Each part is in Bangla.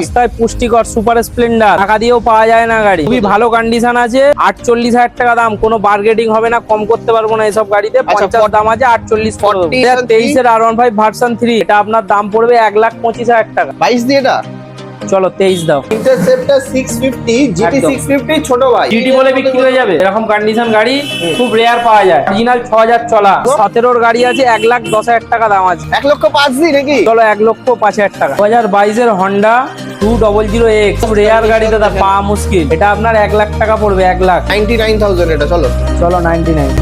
রাস্তায় পুষ্টিকর সুপার স্প্লেন্ডার টাকা দিয়েও পাওয়া যায় না গাড়ি, খুবই ভালো কন্ডিশন আছে। 48,000 টাকা দাম, কোনো বার্গেটিং হবে না, কম করতে পারবো না এসব গাড়িতে। 50 দাম আছে, 48 23 এর R15 ভার্সন 3, এটা আপনার দাম পড়বে 1,25,000 টাকা। 22 দিয়ে এটা চলো 23 দাও। ইন্টারসেপ্টর 650 GT 650 ছোট ভাই জিটি বলে বিক্রি হয়ে যাবে, এরকম কন্ডিশন গাড়ি খুব রেয়ার পাওয়া যায়। অরিজিনাল 6000 চলা, 17 গাড়ি আছে, 1,10,000 টাকা দাম আছে। 1,05,000 দিয়ে নাকি? চলো 1,05,000 টাকা। 2022 এর হন্ডা 200X, খুব রেয়ার গাড়ি দাদা, পাওয়া মুশকিল। এটা আপনার 1 লাখ টাকা পড়বে, 1 লাখ 99,000 এটা। চলো 99।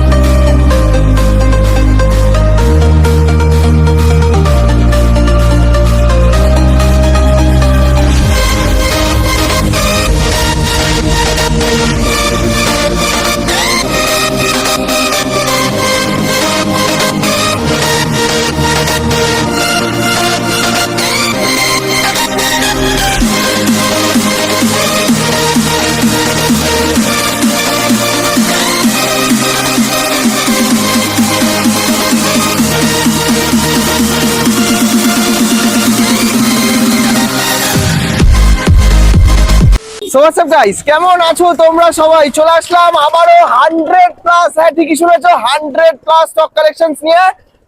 সো হোয়াটস আপ গাইস, কেমন আছো তোমরা সবাই? চলে আসলাম আবারও 100+, হ্যাঁ ঠিকই শুনেছো, 100+ স্টক কালেকশনস নিয়ে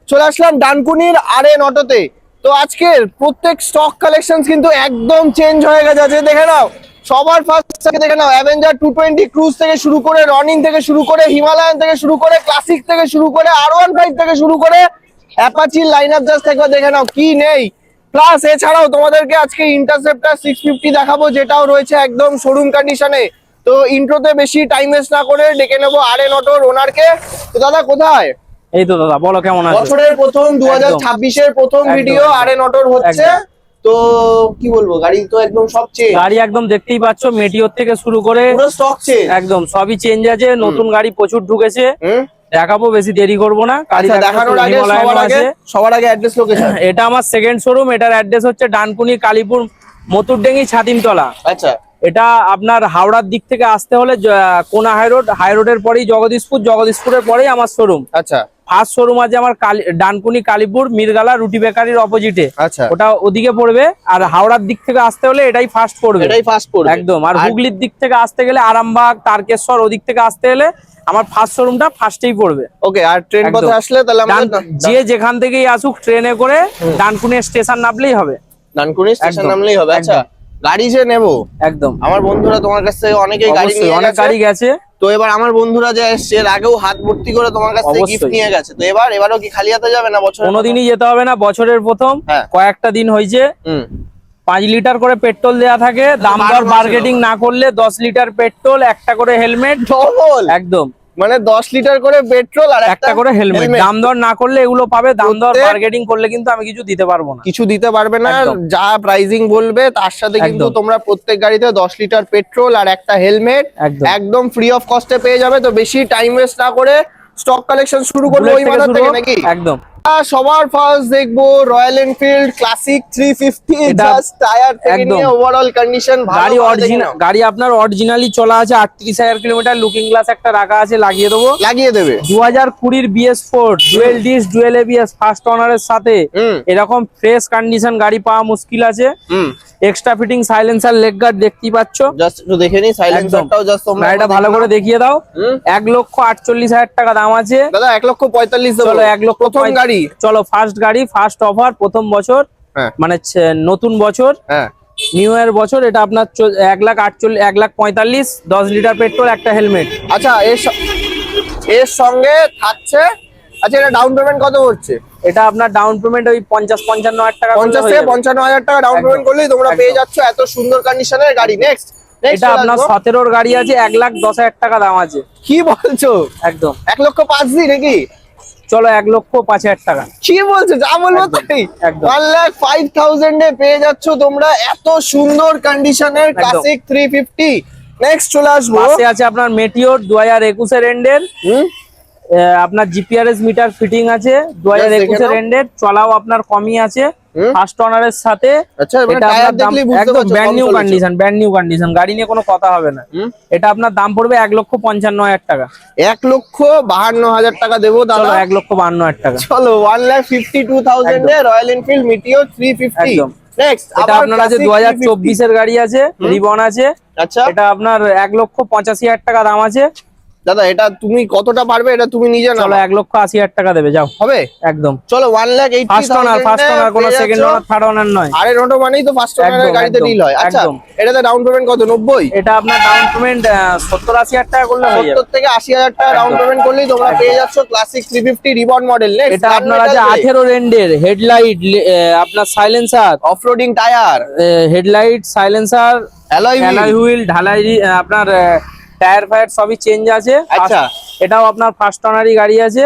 চলে আসলাম ডানকুনির আরএন অটোতে। তো আজকের প্রত্যেক স্টক কালেকশনস কিন্তু একদম চেঞ্জ হয়ে গেছে। দেখে নাও, সবার ফার্স্ট থেকে দেখে নাও, অ্যাভেঞ্জার 220 ক্রুজ থেকে শুরু করে, রনিং থেকে শুরু করে, হিমালয়ান থেকে শুরু করে, ক্লাসিক থেকে শুরু করে, R15 থেকে শুরু করে, অ্যাপাচির লাইন আপ জাস্ট একবার দেখে নাও কি নেই। প্লাস এছাড়াও তোমাদেরকে আজকে ইন্টারসেপ্টর 650 দেখাবো, যেটাও রয়েছে একদম শোরুম কন্ডিশনে। তো ইন্ট্রোতে বেশি টাইম ওয়েস্ট না করে ডেকে নেবো আরএন অটোর ওনারকে। তো দাদা কোথায়? এই তো দাদা, বলো কেমন আছো? বছরের প্রথম 2026 এর প্রথম ভিডিও আরএন অটোর হচ্ছে। তো কি বলবো, গাড়ি তো একদম সব চেঞ্জ, গাড়ি একদম দেখতেই পাচ্ছ, মেটিওর থেকে শুরু করে পুরো স্টক চেঞ্জ, একদম সবই চেঞ্জ আছে। নতুন গাড়ি প্রচুর ঢুকেছে, দেখাবো, বেশি দেরি করবো না। আচ্ছা, দেখানোর আগে সবার আগে অ্যাড্রেস লোকেশন। এটা আমার সেকেন্ড শোরুম, এটার অ্যাড্রেস হচ্ছে ডানকুনি কালীপুর মতুরডেঙ্গি ছাতিমতলা। আচ্ছা, এটা আপনার হাওড়ার দিক থেকে আসতে হলে কোনা হাই রোডের পরেই জগদীশপুরের পরেই আমার শোরুম। আচ্ছা, ফার্স্ট শোরুম আছে আমার ডানকুনি কালীপুর মিরগালা রুটি বেকারির অপোজিটে। আচ্ছা, ওটা ওদিকে পড়বে। আর হাওড়ার দিক থেকে আসতে হলে এটাই ফার্স্ট পড়বে, একদম। আর হুগলির দিক থেকে আসতে গেলে আরামবাগ, তারকেশ্বর, ওদিক থেকে আসতে হলে আমার ফার্স্ট শোরুমটা ফার্স্টেই পড়বে। ওকে। আর ট্রেন পথে আসলে তাহলে আমাদের যে যেখান থেকেই আসুক ট্রেনে করে ডানকুনি স্টেশন নামলেই হবে। ডানকুনি স্টেশন নামলেই হবে। আচ্ছা, গাড়ি যে নেবো, একদম আমার বন্ধুরা তোমার কাছ থেকে অনেকেই গাড়ি নিয়ে অনেক গাড়ি গেছে। তো এবার আমার বন্ধুরা যে এসছে, এর আগেও হাত ভর্তি করে তোমার কাছ থেকে গিফট নিয়ে গেছে। তো এবারও কি খালি হাতে যাবে না? কোনোদিনই যেতে হবে না, বছরের প্রথম কয়েকটা দিন হয়েছে। 5 লিটার করে পেট্রোল দেয়া থাকে, দাম দর বার্গেটিং না করলে 10 লিটার পেট্রোল, একটা করে হেলমেট, একদম মানে 10 লিটার করে পেট্রোল আর একটা করে হেলমেট। দাম দর না করলে এগুলো পাবে, দাম দর বার্গেটিং করলে কিন্তু আমি কিছু দিতে পারবো না, কিছু দিতে পারবে না। যা প্রাইসিং বলবে তার সাথে কিন্তু তোমরা প্রত্যেক গাড়িতে 10 লিটার পেট্রোল আর একটা হেলমেট একদম ফ্রি অফ কস্টে পেয়ে যাবে। তো বেশি টাইম ওয়েস্ট না করে স্টক কালেকশন শুরু করবো ওই মাথা থেকে নাকি? একদম। সবার ফার্স্ট দেখবো royal Enfield classic 350, just tyre থেকে নিয়ে ওভারঅল কন্ডিশন ভালো। গাড়ি আপনার অরিজিনালি চলা আছে, 38,000 কিলোমিটার। লুকিং গ্লাস একটা রাখা আছে, লাগিয়ে দেবে। 2020 BS4 dual disc dual ABS first ওনারের সাথে এরকম ফ্রেশ কন্ডিশন গাড়ি পাওয়া মুশকিল আছে। Extra fitting silencer, leg guard দেখতেই পাচ্ছ, জাস্ট একটু দেখে নি। সাইলেন্সারটাও জাস্ট তোমরা এটা ভালো করে দেখিয়ে দাও। 1,48,000 টাকা দাম আছে দাদা। 1,45,000 দেবো। চলো 1 লক্ষ প্রথম গাড়ি। চলো ফার্স্ট গাড়ি, ফার্স্ট অফার, প্রথম বছর, মানে নতুন বছর, নিউ ইয়ার বছর। এটা আপনার 1,45,000, 10 লিটার পেট্রোল, একটা হেলমেট। আচ্ছা, এর সঙ্গে থাকছে। আচ্ছা, এটা ডাউন পেমেন্ট কত হচ্ছে? এটা আপনার ডাউন পেমেন্ট ওই 50-55,000 টাকা, 50 থেকে 55,000 টাকা ডাউন পেমেন্ট করলেই তোমরা পেয়ে যাচ্ছ এত সুন্দর কন্ডিশনের গাড়ি। নেক্সট এটা আপনার 17 গাড়ি আছে, 1,10,000 টাকা দাম আছে। কি বলছো? একদম 1,05,000 নাকি? চলো 1,05,000 টাকা। কি বলছো? যা বলবো তাই। 1,05,000 এ পেয়ে যাচ্ছ তোমরা এত সুন্দর কন্ডিশনের ক্লাসিক 350। নেক্সট চলে আসবো, পাশে আছে আপনার মেটিওর 2021 এর এন্ডের। আপনার জিপিআরএস মিটার ফিটিং আছে, 2021 এর এন্ডের, চলাও আপনার কমই আছে। ফার্স্ট ওনারের সাথে। আচ্ছা, এটা আপনার দাম একদম ব্র্যান্ড নিউ কন্ডিশন, গাড়ি নিয়ে কোনো কথা হবে না। এটা আপনার দাম পড়বে 1,55,000 টাকা। 1,52,000 টাকা দেবো দাদা। 1,52,000 টাকা। চলো 1,52,000 এ রয়্যাল এনফিল্ড মিটিওর 350। নেক্সট এটা আপনার আছে 2024 এর গাড়ি আছে, রিবন আছে। আচ্ছা, এটা আপনার 1,85,000 টাকা দাম আছে। দাদা এটা তুমি কতটা পারবে, এটা তুমি নিজে না? চলো 1,80,000 টাকা দেবে, যাও হবে একদম। চলো 1,80,000 ফার্স্ট ওনার, কোনো সেকেন্ড ওনার থার্ড ওনার নয়। আরে নোটো মানেই তো ফার্স্ট ওনারের গাড়িতে ডিল হয়। আচ্ছা, এটাতে ডাউন পেমেন্ট কত? 90? এটা আপনার ডাউন পেমেন্ট 70-80,000 টাকা করলে হয়ে যাবে। 70 থেকে 80,000 টাকা ডাউন পেমেন্ট করলেই তোমরা পেয়ে যাচ্ছ ক্লাসিক 350 রিবন মডেল। এটা আপনার আছে 18 রেন্ডের হেডলাইট, আপনার silencer, off-roading tyre, headlight, silencer, alloy wheel, ঢালাই, আপনার টায়ার ফায়ার সবই চেঞ্জ আছে। আচ্ছা, এটাও আপনার ফার্স্ট ওনারই গাড়ি আছে।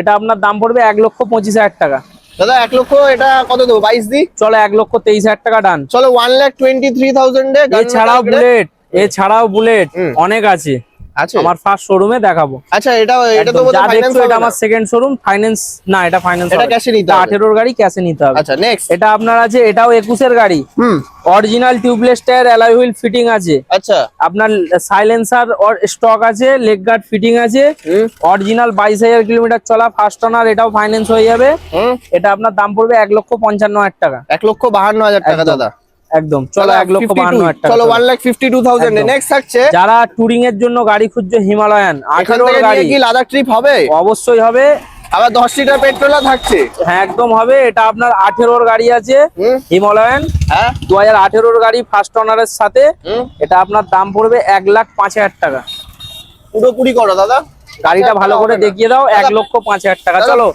এটা আপনার দাম পড়বে 1,25,000 টাকা। দাদা 1 লক্ষ, এটা কত দেবো? 22 দি। চলো 1,23,000 টাকা ডান। চলো 1,23,000 এ। এছাড়াও বুলেট অনেক আছে আমার ফার্স্ট শোরুমে দেখাবো। আচ্ছা, এটা তো বোধহয় ফাইন্যান্স হবে? এটা আমার সেকেন্ড শোরুম, ফাইন্যান্স না, এটা ফাইন্যান্স, এটা ক্যাশে নিতে হবে। 18 এর গাড়ি ক্যাশে নিতে হবে। আচ্ছা, নেক্সট এটা আপনার আছে, এটাও 21 এর গাড়ি, original tubeless tyre, alloy wheel fitting আছে। আচ্ছা, আপনার সাইলেন্সার স্টক আছে, লেগ গার্ড ফিটিং আছে, অরিজিনাল 22,000 কিলোমিটার চলা, ফার্স্ট ওনার, এটাও ফাইন্যান্স হয়ে যাবে। এটা আপনার দাম পড়বে 1,55,000 টাকা। 1,52,000 টাকা দাদা, একদম। চলো 1,52,000 টাকা। চলো 1,52,000 এ। নেক্সট থাকছে যারা টুরিং এর জন্য গাড়ি খুঁজছো, হিমালয়ান 18 এর গাড়ি, কি লাদাখ ট্রিপ হবে? অবশ্যই হবে। আবার 10 লিটার পেট্রোলও থাকছে। হ্যাঁ, একদম হবে। এটা আপনার 18 এর গাড়ি আছে, হিমালয়ান, হ্যাঁ 2018 এর গাড়ি, ফার্স্ট ওনারের সাথে। এটা আপনার দাম পড়বে 1,05,000 টাকা। পুরোপুরি করো দাদা, গাড়িটা ভালো করে দেখিয়ে দাও। 1,05,000 টাকা। চলো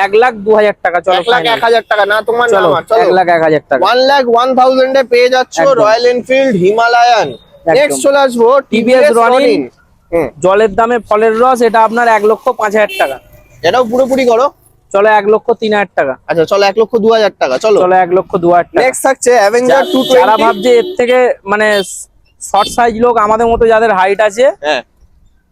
1,02,000 টাকা। চলো 1,01,000 টাকা না তোমার, না আমার। চলো 1,01,000 টাকা। 1,01,000 এ পেয়ে যাচ্ছ রয়্যাল এনফিল্ড হিমালয়ান। নেক্সট চলে আসবো টিভিএস রনিন, জলের দামে ফলের রস। এটা আপনার 1,05,000 টাকা। এটাও পুরোপুরি করো। চলো 1,03,000 টাকা। আচ্ছা, চলো 1,02,000 টাকা। চলো 1,02,000 টাকা। নেক্সট থাকছে অ্যাভেঞ্জার 220। যারা ভাবছে এর থেকে মানে শর্ট সাইজ লোক, আমাদের মতো যাদের হাইট আছে, হ্যাঁ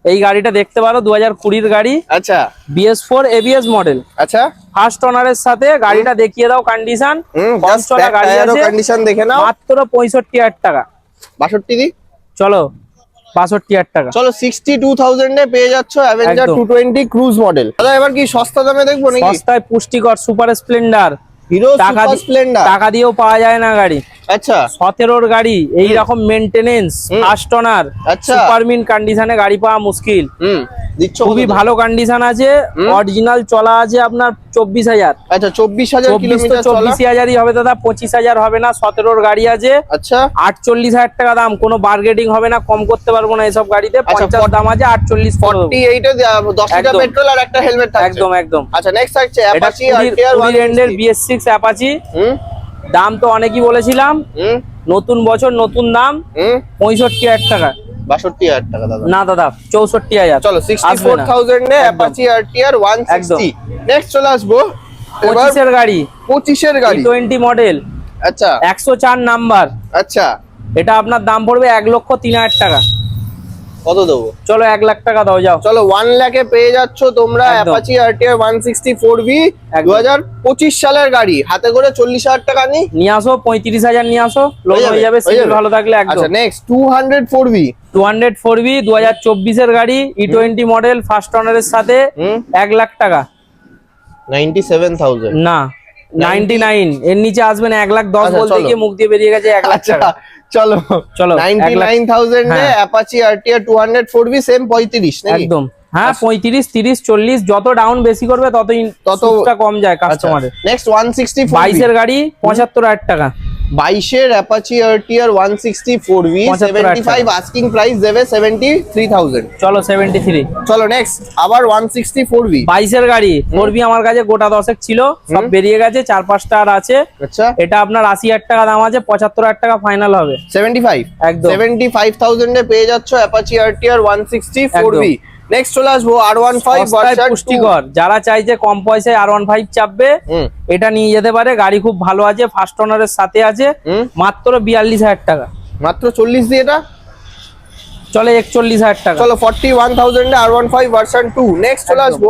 এই গাড়িটা দেখতে পারো। 2020 গাড়ি, আচ্ছা, BS4 ABS মডেল, আচ্ছা, ফার্স্ট ওনারের সাথে। গাড়িটা দেখিয়ে দাও, কন্ডিশন কম চলা গাড়ি আছে, কন্ডিশন দেখে নাও। মাত্র 65,000 টাকা। 62 দি। চলো 62,000 টাকা। চলো 62,000 এ পেয়ে যাচ্ছ অ্যাভেঞ্জার 220 ক্রুজ মডেল। দাদা এবার কি সস্তা দামে দেখবো নাকি? সস্তায় পুষ্টিকর super Splendor, hero super Splendor, টাকা দিয়েও পাওয়া যায় না গাড়ি। আচ্ছা, 17 গাড়ি, এই রকম মেইনটেনেন্স, ফার্স্ট ওনার, আচ্ছা, সুপার মিন কন্ডিশনে গাড়ি পাওয়া মুশকিল। দিচ্ছ খুবই ভালো কন্ডিশন আছে, অরিজিনাল চলা আছে আপনার 24,000। আচ্ছা, 24,000 কিলোমিটার চলা। 24,000ই হবে দাদা, 25,000 হবে না। 17 গাড়ি আছে, আচ্ছা, 48,000 টাকা দাম। কোনো বার্গেটিং হবে না, কম করতে পারবো না এসব গাড়িতে। 50 দাম আছে, 48 48 এ 10 লিটার পেট্রোল আর একটা হেলমেট থাকছে। একদম একদম। আচ্ছা, নেক্সট থাকছে অ্যাপাচি আরটিআর 150 BS6 অ্যাপাচি। দাম তো অনেকই বলেছিলাম, নতুন বছর নতুন দাম, 65,000 টাকা। 62,000 টাকা দাদা। না দাদা, 64,000। চলো 64,000 এ অ্যাপাচি আরটিআর 160। নেক্সট চলে আসবো 25 এর গাড়ি, 25 এর গাড়ি, 20 মডেল, আচ্ছা, 104 নাম্বার। আচ্ছা, এটা আপনার দাম পড়বে 1,03,000 টাকা। কত দেবো? চলো 1 লাখ টাকা দাও, যাও। চলো 1 লাখে পেয়ে যাচ্ছ তোমরা অ্যাপাচি আরটিআর 164V 2025 সালের গাড়ি। হাতে করে 40,000 টাকা নিয়ে আসো, 35,000 নিয়ে আসো, লোন হয়ে যাবে। সিভিল ভালো থাকলে একদম। আচ্ছা, নেক্সট 204V 2024 এর গাড়ি, E20 মডেল, ফার্স্ট ওনারের সাথে, 1 লাখ টাকা। 97,000 না, 99 এর নিচে আসবে না। 1,10,000 বলতে গিয়ে মুখ দিয়ে বেরিয়ে গেছে 1 লাখ টাকা। চলো চলো 99,000 এ অ্যাপাচি আরটিআর 204V সেম 35 নাকি? একদম, হ্যাঁ 35, 30, 40 যত ডাউন বেশি করবে ততটা কম যায় কাস্টমারের। নেক্সট 164 22 এর গাড়ি, 75,000 টাকা। 22 এর Apache RTR 164V 75 asking price দেবে 73,000। চলো 73। চলো নেক্সট আবার 164V 22 এর গাড়ি, 4V আমার কাছে গোটা 10 ছিল, সব বেরিয়ে গেছে, 4-5টা আর আছে। আচ্ছা, এটা আপনার 80,000 টাকা দাম আছে, 75,000 টাকা ফাইনাল হবে। 75, একদম 75,000 এ পেয়ে যাচ্ছ অ্যাপাচি আরটিআর 164V। নেক্সট চলে আসবো R15 ভার্সন পুষ্টিকর। যারা চাইছে কম পয়সায় R15 চাপবে, এটা নিয়ে যেতে পারে। গাড়ি খুব ভালো আছে, ফার্স্ট ওনারের সাথে আছে, মাত্র 42,000 টাকা। মাত্র 40 দিয়ে এটা চলে 41,000 টাকা। চলো 41,000 এ R15 ভার্সন 2। নেক্সট চলে আসবো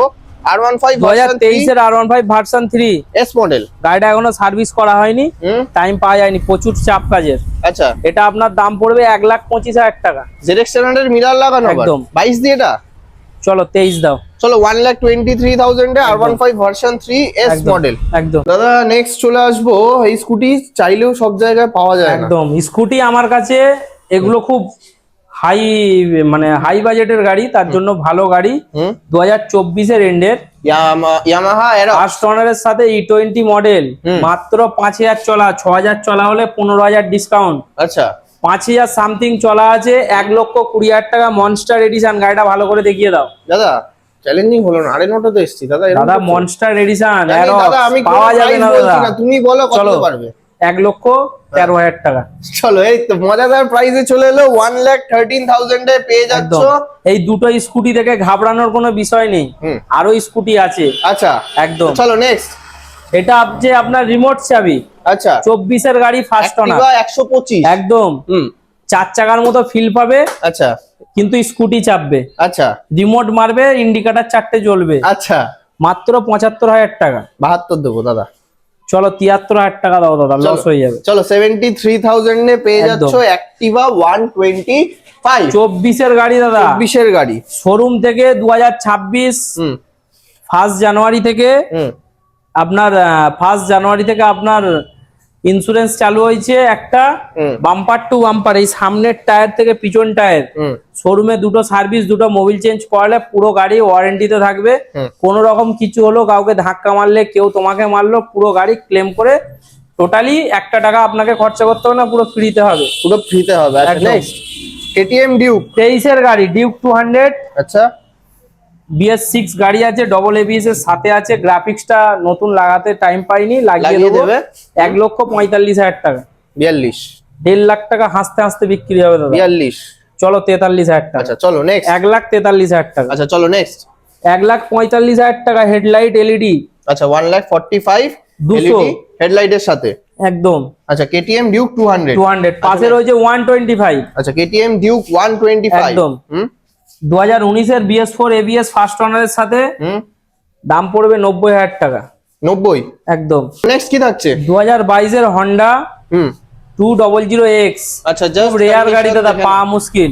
R15 ভার্সন 2023 এর R15 ভার্সন 3 এস মডেল। গাড়িটা এখনো সার্ভিস করা হয়নি, টাইম পাওয়া যায়নি, প্রচুর চাপ কাজের। আচ্ছা, এটা আপনার দাম পড়বে 1,25,000 টাকা। ZX 700 মিরর লাগানো, একদম 22 দিয়ে এটা। চলো 23 দাও। চলো 1,23,000 এ R15 ভার্সন 3 S মডেল। একদম দাদা নেক্সট চলে আসবো, এই স্কুটি চাইলেও সব জায়গায় পাওয়া যায় না। একদম স্কুটি আমার কাছে এগুলো খুব হাই, মানে হাই বাজেটের গাড়ি, তার জন্য ভালো গাড়ি। 2024-এর এন্ডের ইয়ামাহা ফার্স্ট ওনারের সাথে E20 মডেল, মাত্র 5,000 চলা, 6,000 চলা হলে 15,000 ডিসকাউন্ট। আচ্ছা 5,000 সামথিং চলা আছে, 1,20,000 টাকা মনস্টার এডিশন। গাড়িটা ভালো করে দেখিয়ে দাও দাদা। চ্যালেঞ্জিং হলো না, আরে নটা তো এসছি দাদা। দাদা মনস্টার এডিশন দাদা আমি পাওয়া যাবে না দাদা, তুমি বলো কত পারবে। 1,13,000 টাকা। চলো এই তো মজাদার প্রাইসে চলে এলো, 1,13,000 এ পেয়ে যাচ্ছ। এই দুটো স্কুটি দেখে ঘাবড়ানোর কোনো বিষয় নেই, আরো স্কুটি আছে। আচ্ছা একদম চলো নেক্সট। এটা যে আপনার রিমোট চাবি, আচ্ছা 24-এর গাড়ি ফার্স্ট ওনার, 125 একদম 4 চাকার মতো ফিল পাবে। আচ্ছা কিন্তু স্কুটি চাপবে, আচ্ছা রিমোট মারবে, ইন্ডিকেটর 4টে জ্বলবে। আচ্ছা মাত্র 75,000 টাকা। 72 দেবো দাদা। চলো 73,000 টাকা দাও দাদা, লস হয়ে যাবে। চলো 73,000 এ পেয়ে যাচ্ছ অ্যাক্টিভা 125। 24-এর গাড়ি দাদা, 24-এর গাড়ি, শোরুম থেকে 2026 1 জানুয়ারি থেকে আপনার 1 জানুয়ারি থেকে আপনার ইন্স্যুরেন্স চালু হয়েছে। একটা বাম্পার টু বাম্পার, এই সামনের টায়ার থেকে পিছন টায়ার, শোরুমে দুটো সার্ভিস, দুটো মোবিল চেঞ্জ করালে পুরো গাড়ি ওয়ারেন্টিতে থাকবে। কোনো রকম কিছু হলো, কাউকে ধাক্কা মারলে, কেউ তোমাকে মারলো, পুরো গাড়ি ক্লেম করে টোটালি 1 টাকা আপনাকে খরচা করতে হবে না, পুরো ফ্রিতে হবে। পুরো ফ্রিতে হবে। নেক্সট KTM ডিউক 23-এর গাড়ি, ডিউক 200। আচ্ছা BS6 গাড়ি আছে, ডবল ABS এর সাথে আছে। গ্রাফিক্সটা নতুন লাগাতে টাইম পাইনি, লাগিয়ে দেবে। 1,45,000 টাকা। 42 1.5 লাখ টাকা হাসতে হাসতে বিক্রি হবে দাদা। 42 চলো 43,000 টাকা। আচ্ছা চলো নেক্সট। 1,43,000 টাকা। আচ্ছা চলো নেক্সট। 1,45,000 টাকা হেডলাইট LED। আচ্ছা 1,45,000 200 হেডলাইটের সাথে একদম। আচ্ছা KTM ডিউক 200। পাশে রয়েছে 125। আচ্ছা KTM ডিউক 125 একদম। 2019-এর BS4 ABS ফার্স্ট ওনারের সাথে, দাম পড়বে 90,000 টাকা। 90 একদম। নেক্সট কি থাকছে? 2022-এর হন্ডা 200X। আচ্ছা খুব রেয়ার গাড়ি দাদা, পাওয়া মুশকিল।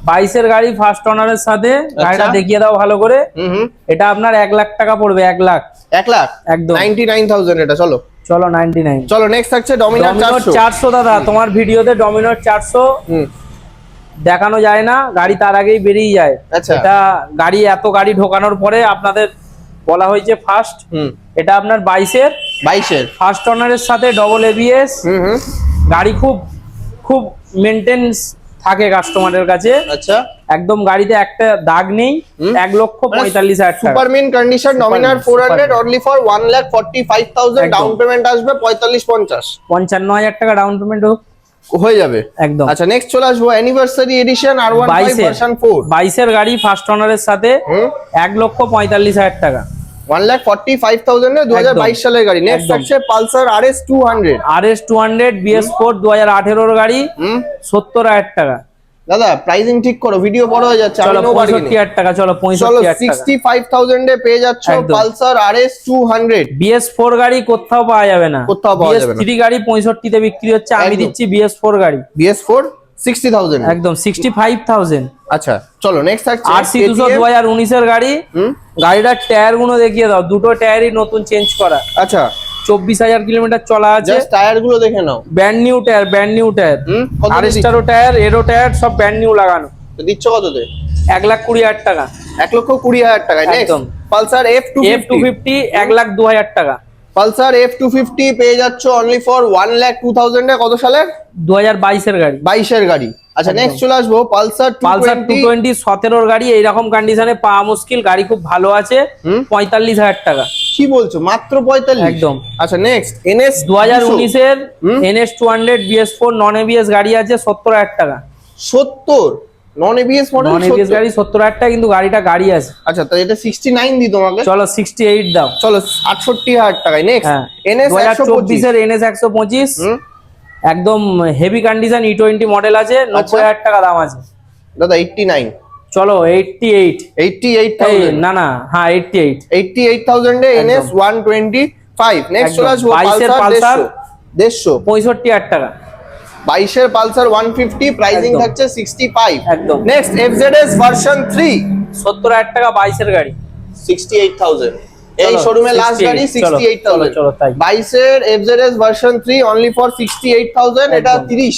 22-এর গাড়ি ফার্স্ট ওনারের সাথে, গাড়িটা দেখিয়ে দাও ভালো করে। এটা আপনার 1 লাখ টাকা পড়বে। 1 লাখ। 1 লাখ একদম 99,000 এটা। চলো 99। চলো নেক্সট থাকছে ডমিনার 400 দাদা। তোমার ভিডিওতে ডমিনার 400 দেখানো যায় না, গাড়ি তার আগেই বেরিয়ে যায়। আচ্ছা এটা গাড়ি, এত গাড়ি ঢোকানোর পরে আপনাদের বলা হয়েছে ফার্স্ট। এটা আপনার 22-এর ফার্স্ট ওনারের সাথে ডবল ABS গাড়ি, খুব খুব মেইনটেনেন্স থাকে কাস্টমারের কাছে। আচ্ছা একদম গাড়িতে একটা দাগ নেই। 1,45,000 টাকা। Super mint condition Dominar 400 only for 1,45,000। Down payment আসবে 45-50। 55,000 টাকা ডাউন পেমেন্ট হয়ে যাবে একদম। আচ্ছা নেক্সট চলে আসবো অ্যানিভার্সারি এডিশন R15 ভার্সন 4। 22-এর গাড়ি ফার্স্ট ওনারের সাথে, 1,45,000 টাকা। 1,45,000 এ 2022 সালের গাড়ি। নেক্সট থাকছে পালসার RS 200 BS4 2018-এর গাড়ি, 70,000 টাকা। দাদা প্রাইসিং ঠিক করো, ভিডিও বড় হয়ে যাচ্ছে। চলো 65,000 টাকা। চলো 65,000 টাকা। 65,000 এ পেয়ে যাচ্ছ পালসার RS 200। BS4 গাড়ি কোথাও পাওয়া যাবে না, কোথাও পাওয়া যাবে না। BS3 গাড়ি 65 তে বিক্রি হচ্ছে, আমি দিচ্ছি BS4 গাড়ি। BS4 60,000 একদম 65,000। আচ্ছা চলো নেক্সট থাকছে RC 200 2019-এর গাড়ি। গাড়িটার টায়ার গুলো দেখিয়ে দাও, দুটো টায়ারই নতুন চেঞ্জ করা। আচ্ছা 24,000 কিলোমিটার চলা আছে। জাস্ট টায়ার গুলো দেখে নাও, ব্র্যান্ড নিউ টায়ার। আরএস্টারও টায়ার, এরো টায়ার, সব ব্র্যান্ড নিউ লাগানো। তো দিচ্ছ কততে? 1,20,000 টাকা। 1,20,000 টাকা। একদম। পালসার F250 1,02,000 টাকা। পালসার F250 পেয়ে যাচ্ছ অনলি ফর 1,02,000 এ। কত সালের? 2022-এর গাড়ি। 22-এর গাড়ি। আচ্ছা নেক্সট চলে আসবো পালসার 220 17-এর গাড়ি। এইরকম কন্ডিশনে পাওয়া মুশকিল, গাড়ি খুব ভালো আছে। 45,000 টাকা। কি বলছো? মাত্র 45? একদম। আচ্ছা নেক্সট NS 2019-এর NS 200 BS4 নন ABS গাড়ি আছে, 70,000 টাকা। 70 নন ABS মডেল? নন ABS গাড়ি 70,000 টাকা, কিন্তু গাড়িটা গাড়ি আছে। আচ্ছা তো এটা 69 দি তোমাকে। চলো 68 দাও। চলো 68,000 টাকায়। নেক্সট NS 2024-এর NS 125 একদম হেভি কন্ডিশন E20 মডেল আছে, 90,000 টাকা দাম আছে দাদা। 89। চলো 88,000। না না হ্যাঁ 88,000 এ NS 125। নেক্সট চলে আসবো পালসার 150 65,000 টাকা। 22-এর পালসার 150 প্রাইসিং থাকছে 65। একদম। নেক্সট FZS ভার্সন 3 70,000 টাকা। 22-এর গাড়ি। 68,000 এই চলো, শোরুমে লাস্ট 68, গাড়ি চলো, 68,000 চলো, তাই। 22 এর FZS ভার্সন 3 অনলি ফর 68,000 এটা একদম। 30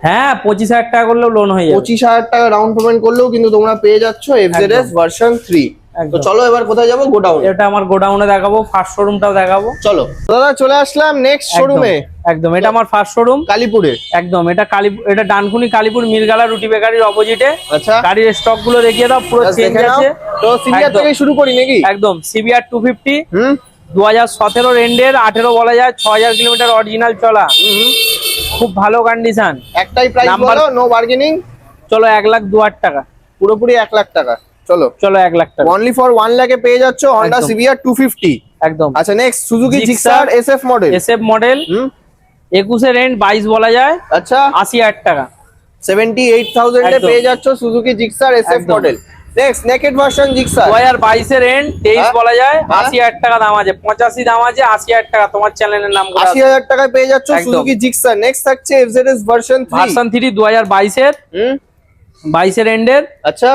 হ্যাঁ 25,000 টাকা করলেও লোন হয়ে যাবে। 25,000 টাকা ডাউন পেমেন্ট করলেও কিন্তু তোমরা পেয়ে যাচ্ছ FZS একদম। ভার্সন 3। তো একদম। চলো এবার কোথায় যাবো? গোডাউন। এটা আমার গোডাউনে দেখাবো, ফার্স্ট শোরুমটাও দেখাবো। চলো দাদা চলে আসলাম নেক্সট শোরুমে, একদম এটা আমার ফার্স্ট শোরুম কালীপুরে। একদম। এটা ডানকুনি কালীপুর মিরগালা রুটি বেকারির অপোজিটে। আচ্ছা গাড়ির স্টক গুলো দেখিয়ে দাও, পুরো Just চেঞ্জ দেখে নাও। আছে। তো সিনিয়র একদম। থেকে শুরু করি নাকি? একদম সিবিআর 250 হুম 2017 এন্ডের, 18 বলা যায়, 6000 কিলোমিটার অরিজিনাল চলা, খুব ভালো কন্ডিশন। একটাই প্রাইস নাম্বার- বলো, নো বার্গেনিং। চলো 1,02,000 টাকা, পুরোপুরি 1 লাখ টাকা। চলো চলো 1 লাখ টাকা অনলি ফর 1 লাখে পেয়ে যাচ্ছ হন্ডা একদম। সিবিআর 250। একদম। আচ্ছা next Suzuki Gixxer Gixxer SF model. SF model, 21 এর এন্ড, 22 বলা যায়, আচ্ছা 80,000 টাকা 78,000 এ একদম। পেয়ে যাচ্ছ সুজুকি জিক্সার SF একদম। Model. Next naked version Gixxer 2022 এর এন্ড, 23 হ্যাঁ? বলা যায়, হ্যাঁ? 80,000 টাকা দাম আছে, 85 দাম আছে, 80,000 টাকা। তোমার চ্যানেলের নাম করা 80,000 টাকায় পেয়ে যাচ্ছ একদম। Suzuki Gixxer. নেক্সট থাকছে FZS ভার্সন 3। ভার্সন 3 2022 এর, হুম 22 এর এন্ডের, আচ্ছা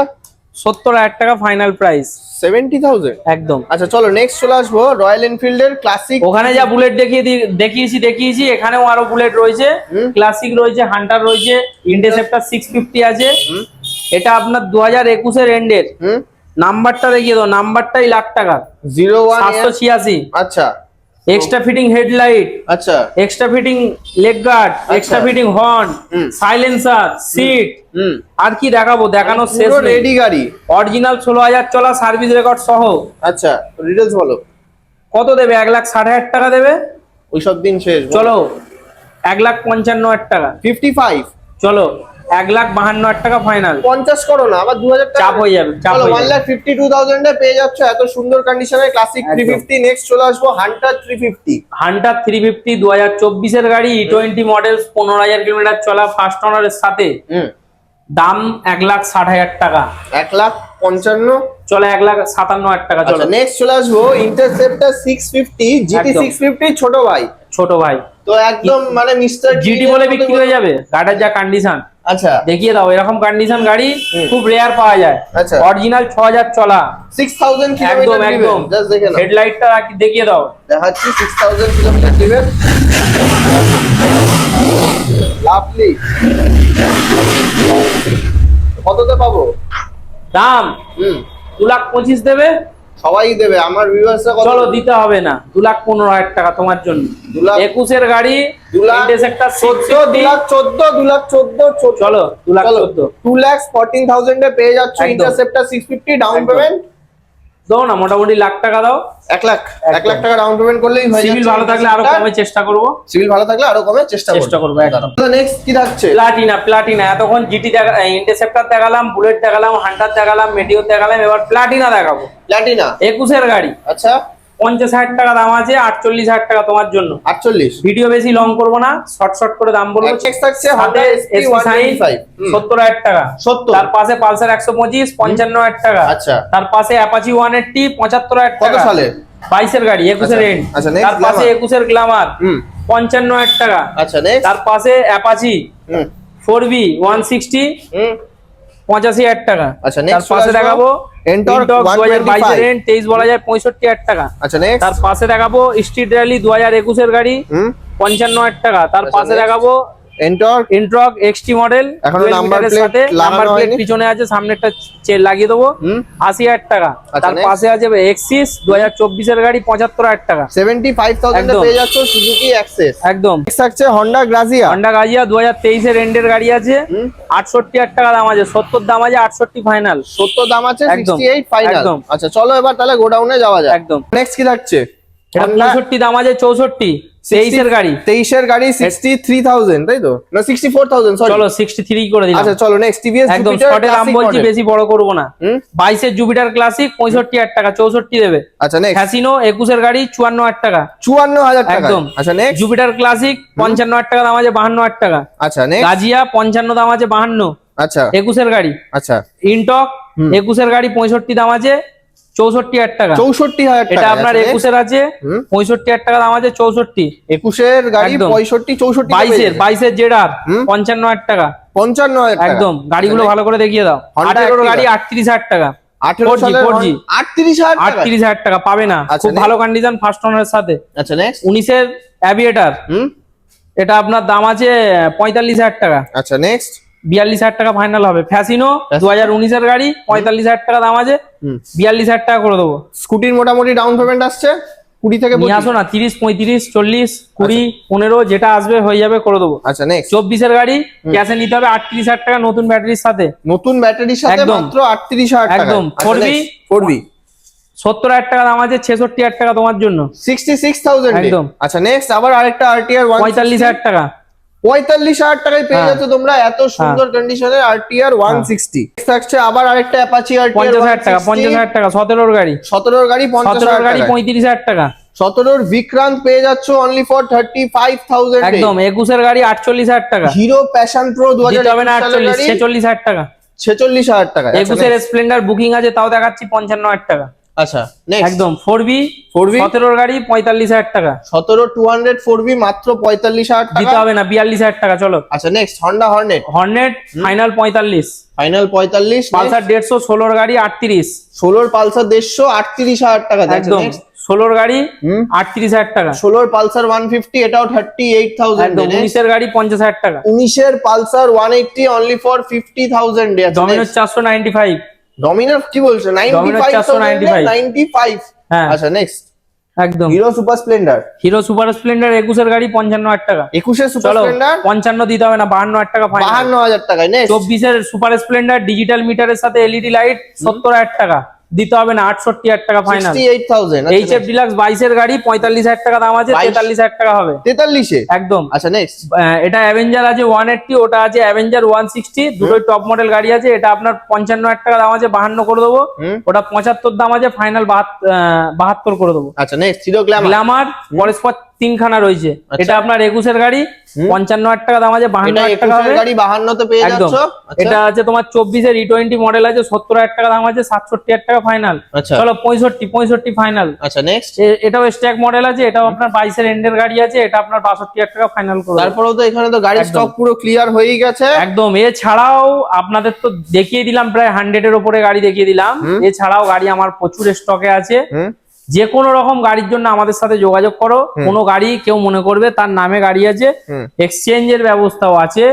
70,000 টাকা ফাইনাল প্রাইস 70,000। একদম। আচ্ছা চলো নেক্সট চলে আসবো রয়্যাল এনফিল্ডের ক্লাসিক। ওখানে যা বুলেট দেখিয়েছি এখানেও আরো বুলেট রয়েছে, ক্লাসিক রয়েছে, হান্টার রয়েছে, ইন্টারসেপ্টর 650 আছে। এটা আপনার 2021 এর এন্ডের। হুম নাম্বারটা দেখিয়ে দাও, নাম্বারটাই লাখ টাকা, 01 786। আচ্ছা এক্সট্রা ফিটিং হেডলাইট, আচ্ছা extra fitting leg guard, extra fitting horn, silencer, seat, আর কি দেখাবো, দেখানোর শেষ পুরো নেই। রেডি গাড়ি। অরিজিনাল 16,000 চলা, সার্ভিস রেকর্ড সহ। আচ্ছা ডিটেলস বলো। কত দেবে? 1,60,000 টাকা দেবে। ওইসব দিন শেষ। চলো 1,55,000 টাকা। 55। চলো 1,52,000 টাকা ফাইনাল। 50 করো না, আবার 2,000 টাকা চাপ হয়ে যাবে, চাপ চলো হয়ে যাবে। 1,52,000 এ পেয়ে যাচ্ছ এত সুন্দর কন্ডিশনের ক্লাসিক একদম। 350। নেক্সট চলে আসবো হান্টার 350। হান্টার 350 2024 এর গাড়ি, E20 মডেল, 15,000 কিলোমিটার চলা, ফার্স্ট ওনারের সাথে। দাম 1,60,000 টাকা। 1,55,000। চলো 1,57,000 টাকা। চলো আচ্ছা নেক্সট চলে আসবো ইন্টারসেপ্টর 650 GT একদম। 650 ছোট ভাই। ছোট ভাই তো একদম মানে মিস্টার জিটি বলে বিক্রি হয়ে যাবে। গাড়ির যা কন্ডিশন আচ্ছা দেখিয়ে দাও, এরকম কন্ডিশন গাড়ি খুব রেয়ার পাওয়া যায়। আচ্ছা। অরিজিনাল 6,000 চলা, 6,000 একদম কিলোমিটার একদম। জাস্ট দেখে নাও। হেডলাইটটা দেখিয়ে দাও। দেখাচ্ছি 6,000 কিলোমিটার দিবেন। লাভলি। কততে পাবো? দাম 2,25,000 দেবে। সবাই দেবে, আমার ভিউয়ার্সরা কত? চলো দিতে হবে না, 2,15,000 টাকা তোমার জন্য। 21 এর গাড়ি, 2,14,000 চলো 2,14,000 2,14,000 এ পেয়ে যাচ্ছ একদম। ইন্টারসেপ্টর 650 ডাউন একদম। পেমেন্ট। দাও না, মোটামুটি লাখ টাকা দাও। 1 লাখ একদম। টাকা ডাউন পেমেন্ট করলেই হয়ে যাচ্ছে। সিভিল ভালো থাকলে আরো কমে চেষ্টা করবো। সিভিল ভালো থাকলে আরো কমে চেষ্টা করবো একদম। তো নেক্সট কি থাকছে? প্লাটিনা এতক্ষণ জিটি ইন্টারসেপ্টর দেখালাম, বুলেট দেখালাম, হান্টার দেখালাম, মেটিওর দেখালাম, এবার প্লাটিনা দেখাবো। প্লাটিনা 21 এর গাড়ি, আচ্ছা 50,000 টাকা দাম আছে, 48,000 টাকা তোমার জন্য। 48। ভিডিও বেশি লং করবো না, শর্ট করে দাম বলবো। নেক্সট থাকছে সাথে Honda SP SP Shine 125 70,000 টাকা। 70। তার পাশে পালসার 125 55,000 টাকা। আচ্ছা। তার পাশে অ্যাপাচি 180 75,000 কত টাকা। সালের? 22 এর গাড়ি, 21 এর আচ্ছা। এন্ড। আচ্ছা, next তার পাশে Glamour। 21 এর গ্ল্যামার 55,000 টাকা। আচ্ছা নেক্সট তার পাশে অ্যাপাচি 4B 160 85,000 টাকা। আচ্ছা, তার next পাশে চলে আসবো দেখাবো Ntorq 2022 এর 125 এন্ড, 23 বলা যায়, 65,000 টাকা। আচ্ছা নেক্সট তার পাশে দেখাবো স্ট্রিট র্যালি 2021 এর গাড়ি, 55,000 টাকা। তার আচ্ছা, পাশে next। দেখাবো Ntorq ইন্ট্রক XT মডেল, এখনো dual নাম্বার meter এর প্লেট সাথে, নাম্বার লাগানো প্লেট হয়নি। পিছনে আছে, সামনে একটা চেন লাগিয়ে দেবো, 80,000 টাকা। আচ্ছা, তার next। পাশে আছে এক্সিস 2024 এর গাড়ি, 75,000 টাকা। 75,000 এ একদম। পেয়ে যাচ্ছ সুজুকি অ্যাক্সেস। একদম। নেক্সট থাকছে Honda Grazia। হন্ডা গাজিয়া 2023 এর এন্ডের গাড়ি আছে, 68,000 টাকা দাম আছে, 70 দাম আছে, 68 ফাইনাল। 70 দাম আছে, একদম। 68 ফাইনাল। একদম। আচ্ছা চলো এবার তাহলে গোডাউনে যাওয়া যাক। একদম। নেক্সট কি থাকছে? এটা 65 দাম আছে, 64 23 এর গাড়ি। 23 এর গাড়ি 63,000 তাই তো? না 64,000 সরি। চলো 63 করে দিলাম। আচ্ছা চলো নেক্সট টিভিএস একদম জুপিটার শর্টের দাম ক্লাসিক বলছি, মডেল। বেশি বড় করবো না। 22 এর জুপিটার ক্লাসিক 65,000 টাকা, 64 দেবে। আচ্ছা নেক্সট ফ্যাসিনো 21 এর গাড়ি 54,000 টাকা। 54,000 টাকা। একদম। আচ্ছা নেক্সট জুপিটার ক্লাসিক 55,000 টাকা দাম আছে, 52,000 টাকা। আচ্ছা নেক্সট গাজিয়া 55 দাম আছে, 52। আচ্ছা 21 এর গাড়ি। আচ্ছা ইনটক 21 এর গাড়ি 65 দাম আছে, 64,000 টাকা। 64,000 টাকা। এটা আপনার 21 এর আছে, 65,000 টাকা দাম আছে, 64। 21 এর গাড়ি একদম। 65 64 22 এর জেডার 55,000 টাকা। 55,000 টাকা। একদম। গাড়িগুলো ভালো করে দেখিয়ে দাও। Honda 18 Activa। গাড়ি 38,000 টাকা। 18 4G, সালের 4G 38,000 টাকা। 38,000 টাকা পাবে না, আচ্ছা, খুব next? ভালো কন্ডিশন, ফার্স্ট ওনারের সাথে। আচ্ছা নেক্সট। 19 এর অ্যাভিয়েটার, হুম। এটা আপনার দাম আছে 45,000 টাকা। আচ্ছা নেক্সট। 42,000 টাকা ফাইনাল হবে। ফ্যাসিনো 2019 এর গাড়ি, 45,000 টাকা দাম আছে, 42,000 টাকা করে দেবো। স্কুটির মোটামুটি ডাউন পেমেন্ট আসছে 20 থেকে নিয়ে 25। আসো না, 30, 35, 40, 20, 15 যেটা আসবে হয়ে যাবে, করে দেবো। আচ্ছা নেক্সট। 24 এর গাড়ি ক্যাশে নিতে হবে 38,000 টাকা নতুন ব্যাটারির সাথে। নতুন ব্যাটারির সাথে একদম। মাত্র 38,000 টাকা। একদম। 4B 4B 70,000 টাকা দাম আছে, 66,000 টাকা তোমার জন্য। 66,000 একদম। আচ্ছা নেক্সট আবার আরেকটা RTR 45,000 টাকা। 45,000 টাকায় পেয়ে হ্যাঁ। যাচ্ছ তোমরা এত সুন্দর কন্ডিশনের RTR 160। Next থাকছে আবার আরেকটা অ্যাপাচি RTR 50,000 টাকা, 50,000 টাকা। 17 এর গাড়ি, 17 গাড়ি 17 এর গাড়ি 50,000 টাকা। 35,000 টাকা। 17 বিক্রান্ত পেয়ে যাচ্ছ অনলি ফর 35,000। একদম। 21 এর গাড়ি 48,000 টাকা। হিরো প্যাশন প্রো দিতে হবে না 2021 সালের 48, গাড়ি 46,000 টাকা। 46,000 টাকা। 21 এর স্প্লেন্ডার বুকিং আছে, তাও দেখাচ্ছি 55,000 টাকা। আচ্ছা নেক্সট একদম। 4B 4B 17 এর গাড়ি 45,000 টাকা। 17 200 4B মাত্র 45,000 দিতে টাকা। হবে না 42,000 টাকা। চলো আচ্ছা next Honda Hornet Hornet final 45। Final 45। Pulsar 150 16 এর গাড়ি 38। 16 পালসার 150 38,000 টাকা। একদম। 16 এর গাড়ি হুম। 38,000 টাকা। 16 পালসার 150 এটাও 38,000। একদম। 19 এর গাড়ি 50,000 টাকা। 19 পালসার 180 অনলি ফর 50,000। ডমিনোর 495। ডমিনার কি বলছো? 95,000 95। হ্যাঁ। আচ্ছা নেক্সট একদম। Hero super Splendor hero super Splendor 21 এর গাড়ি 55,000 টাকা। 21 সুপার চলো স্প্লেন্ডার 55 দিতে হবে না, 52,000 টাকা ফাইনাল। 52,000 টাকায়। নেক্সট 24 এর সুপার স্প্লেন্ডার ডিজিটাল মিটারের সাথে এলইডি লাইট 70,000 টাকা। দিতে হবে না 68,000 টাকা ফাইনাল। 68,000। এইচএফ ডিলাক্স 22 এর গাড়ি 45,000 টাকা দাম আছে, 43,000 টাকা হবে। 43 একদম। আচ্ছা নেক্সট এটা অ্যাভেঞ্জার আছে 180, ওটা আছে অ্যাভেঞ্জার 160, দুটোই টপ মডেল গাড়ি আছে। এটা আপনার 55,000 টাকা দাম আছে, 52 করে দেবো। ওটা 75 দাম আছে, ফাইনাল 72 করে দেবো। আচ্ছা নেক্সট হিরো গ্ল্যামার গ্ল্যামার পরস্পর 3 খানা রয়েছে। এটা আপনার 21 এর গাড়ি 55,000 টাকা দাম আছে, 52,000 টাকা হবে। গাড়ি 52 তে পেয়ে একদম। যাচ্ছ। এটা আছে তোমার 24 এর E20 মডেল আছে, 70,000 টাকা দাম আছে, 67,000 টাকা ফাইনাল। আচ্ছা চলো 65 ফাইনাল। আচ্ছা নেক্সট এটাও স্ট্যাক মডেল আছে, এটাও আপনার 22 এর এন্ডের গাড়ি আছে, এটা আপনার 62,000 টাকা ফাইনাল করে দেবো। তারপরেও তো এখানে তো গাড়ির একদম। স্টক পুরো ক্লিয়ার হয়েই গেছে। একদম। এছাড়াও আপনাদের তো দেখিয়ে দিলাম, প্রায় 100 এর উপরে গাড়ি দেখিয়ে দিলাম। এছাড়াও গাড়ি আমার প্রচুর স্টকে আছে। যে কোনো রকম গাড়ির জন্য আমাদের সাথে যোগাযোগ করো। কোনো গাড়ি কেউ মনে করবে তার নামে গাড়ি আছে, এক্সচেঞ্জের ব্যবস্থাও আছে।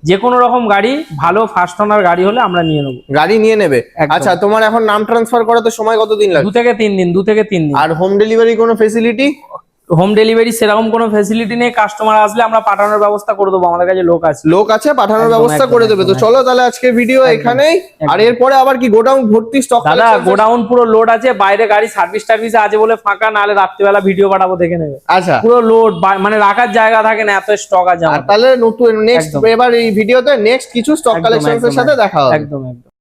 যে কোনো রকম গাড়ি ভালো ফার্স্ট ওনার গাড়ি হলে আমরা নিয়ে নেবো। গাড়ি নিয়ে নেবে। একদম। আচ্ছা তোমার এখন নাম ট্রান্সফার করাতে সময় কতদিন 2 লাগবে? থেকে 3 দিন, 2 থেকে 3 দিন। আর হোম ডেলিভারি কোনো ফেসিলিটি? হোম ডেলিভারি সেরকম কোনো ফেসিলিটি নেই, কাস্টমার আসলে আমরা পাঠানোর ব্যবস্থা করে দেবো, আমাদের কাছে লোক আছে। লোক আছে, পাঠানোর একদম, ব্যবস্থা একদম, করে দেবে। তো একদম, চলো তাহলে আজকে ভিডিও এখানেই। আর এরপরে আবার কি গোডাউন ভর্তি স্টক? দাদা গোডাউন পুরো লোড আছে, বাইরে গাড়ি সার্ভিস টার্ভিস আছে বলে ফাঁকা, নাহলে রাত্রিবেলা ভিডিও পাঠাবো, দেখে নেবে। আচ্ছা পুরো লোড, মানে রাখার জায়গা থাকে না, এত স্টক আছে আর আমাদের। তাহলে নতুন নেক্সট একদম। এবার এই ভিডিওতে নেক্সট কিছু স্টক একদম, কালেকশনস এর একদম, সাথে দেখা হবে। একদম একদম।